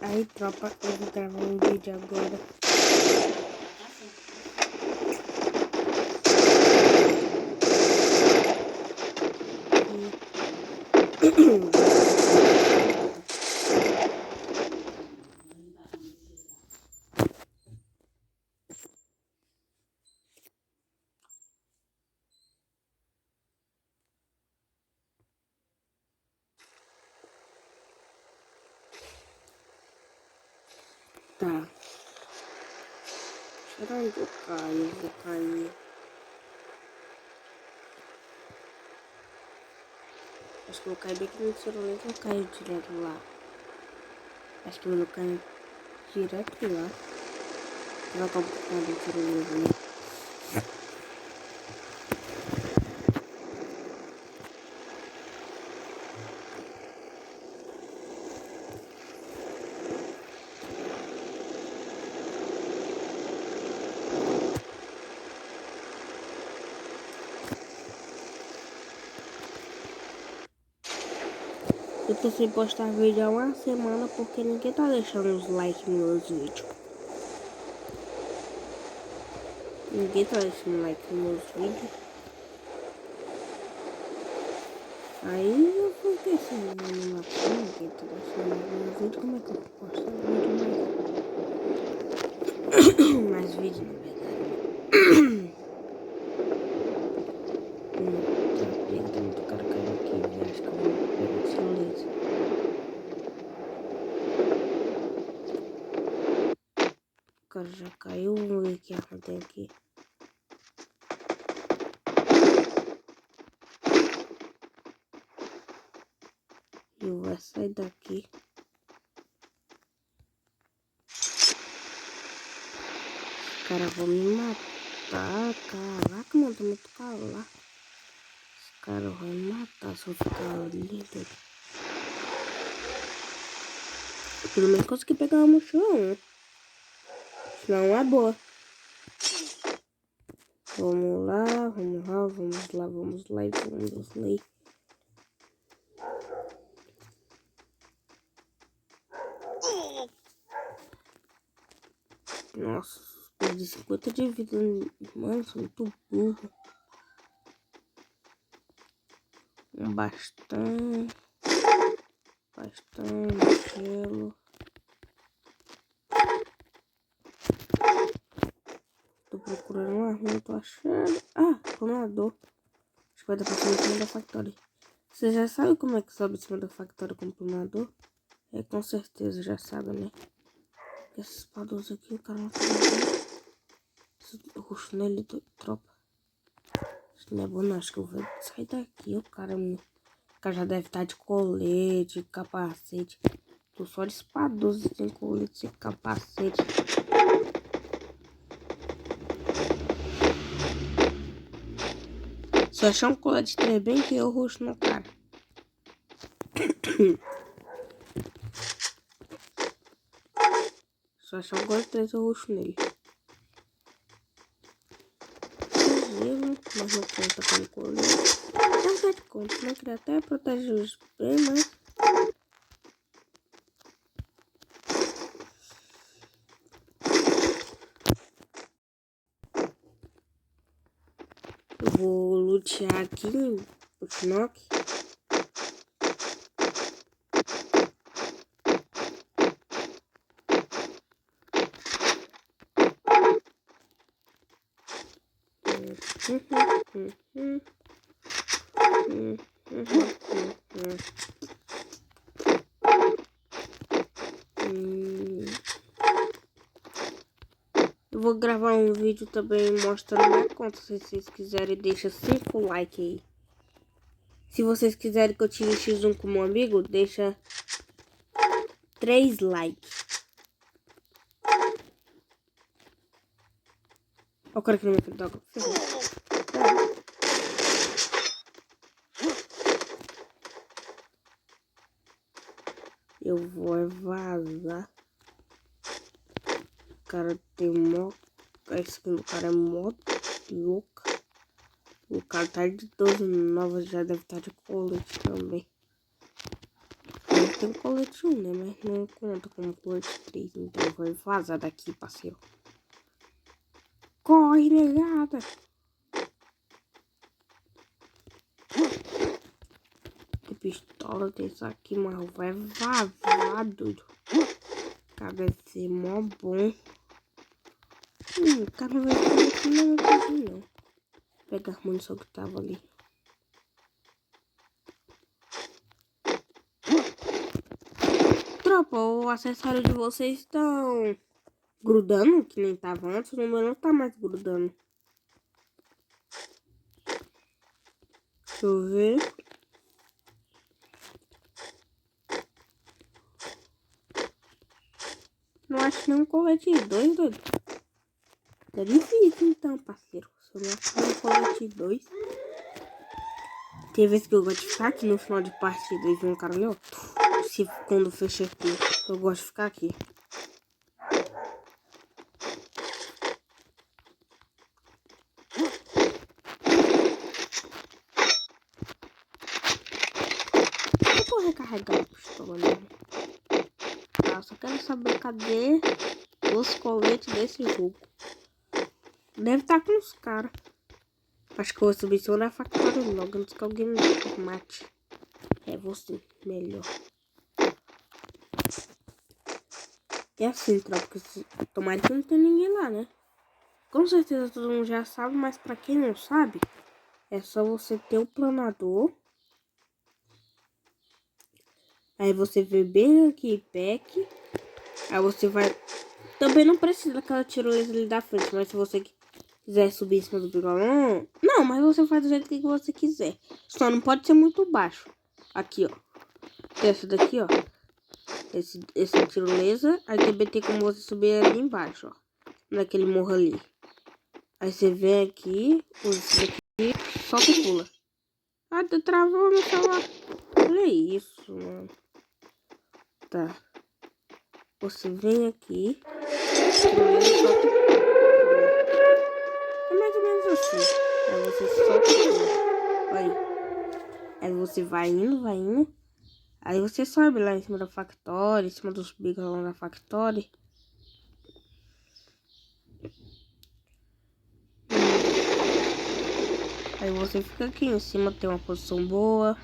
Aí, tropa, eu vou gravar um vídeo agora. Tá. Será que eu caio? Vou cair. Acho que eu vou cair bem aqui no celular, eu caio direto lá. Acho que eu vou cair direto lá. Vou colocar um pouquinho do celular, né? Eu tô sem postar vídeo há uma semana porque ninguém tá deixando os likes nos meus vídeos. Ninguém tá deixando like nos meus vídeos. Aí eu fiquei sem animação, ninguém tá deixando like nos meus vídeos. Como é que eu vou postar vídeo mais vídeo, na verdade? Tá muito carregado aqui, eu acho que eu vou pegar o celular. O cara já caiu, vamos ver o que acontece aqui. Eu vou sair daqui. Os caras vão me matar. Caraca, mano, tô muito calado. Os caras vão me matar se eu ficar ali. Pelo menos consegui pegar uma mochila. Senão é boa. Vamos lá. Nossa, perdi 50 de vida. Mano, sou muito burro. Bastante gelo. Tô procurando uma rua, não tô achando. Ah, planador. Acho que vai dar pra subir em cima da Factory. Você já sabe como é que sobe em cima da Factory com o planador? É, com certeza já sabe, né? Esses espados aqui, o cara não tá vendo. O rosto nele, tropa. Isso não é bom, não. Acho que eu vou sair daqui. O cara já deve estar de colete, capacete. Tô só de espadoso sem colete, sem capacete. Se eu achar um colete bem que eu roxo na cara. Se eu achar um colete 3, eu roxo nele. Gelo, mas não conta com colete. Não tá de conta, né? Queria até proteger os bem, mas... Eu vou lutear aqui o Knock. Eu vou gravar um vídeo também mostrando minha conta. Se vocês quiserem, deixa 5 likes aí. Se vocês quiserem que eu tire X1 com meu amigo, deixa 3 likes. Olha o cara que não me frente d'água. Eu vou vazar. O cara tem mó... A skin do cara é mó louca. O cara tá de 12 novas, já deve estar de colete também. tenho colete 1, né? Mas não conta como colete 3. Então eu vou vazar daqui, parceiro. Corre, negada. Que pistola desse aqui, mano. Vai vazar, doido. Cara, deve ser mó bom. O cara não vai fazer aqui não, não. Pega a munição que tava ali. Tropa, o acessório de vocês estão grudando, que nem tava antes. O meu não tá mais grudando. Deixa eu ver. Não acho nem um colete 2, doido. É difícil então, parceiro. Se eu não achar um colete 2. Tem vezes que eu gosto de ficar aqui no final de partida e ver um cara ali, ó. Se quando fecha aqui, eu gosto de ficar aqui. Eu vou recarregar a pistola mesmo. Tá, só quero saber cadê os coletes desse jogo. Deve estar com os caras. Acho que eu vou subir em cima da factória logo antes que alguém me mate. É você, melhor. É assim, tropa, porque tomara que não tem ninguém lá, né? Com certeza todo mundo já sabe, mas pra quem não sabe, é só você ter o planador. Aí você vê bem aqui, pack. Aí você vai... Também não precisa daquela tirolesa ali da frente, mas se você quiser subir em cima do violão... Não, mas você faz do jeito que você quiser. Só não pode ser muito baixo. Aqui, ó. Essa daqui, ó. Esse tirolesa. Aí também tem como você subir ali embaixo, ó. Naquele morro ali. Aí você vem aqui, usa esse daqui, solta e pula. Ah, travou meu celular. Olha isso, mano. Tá. Você vem aqui, solta e pula. É mais ou menos assim. Aí você solta e pula. Olha aí. Aí você vai indo. Aí você sobe lá em cima da Factory, em cima dos bicos lá da Factory. Aí você fica aqui em cima, tem uma posição boa.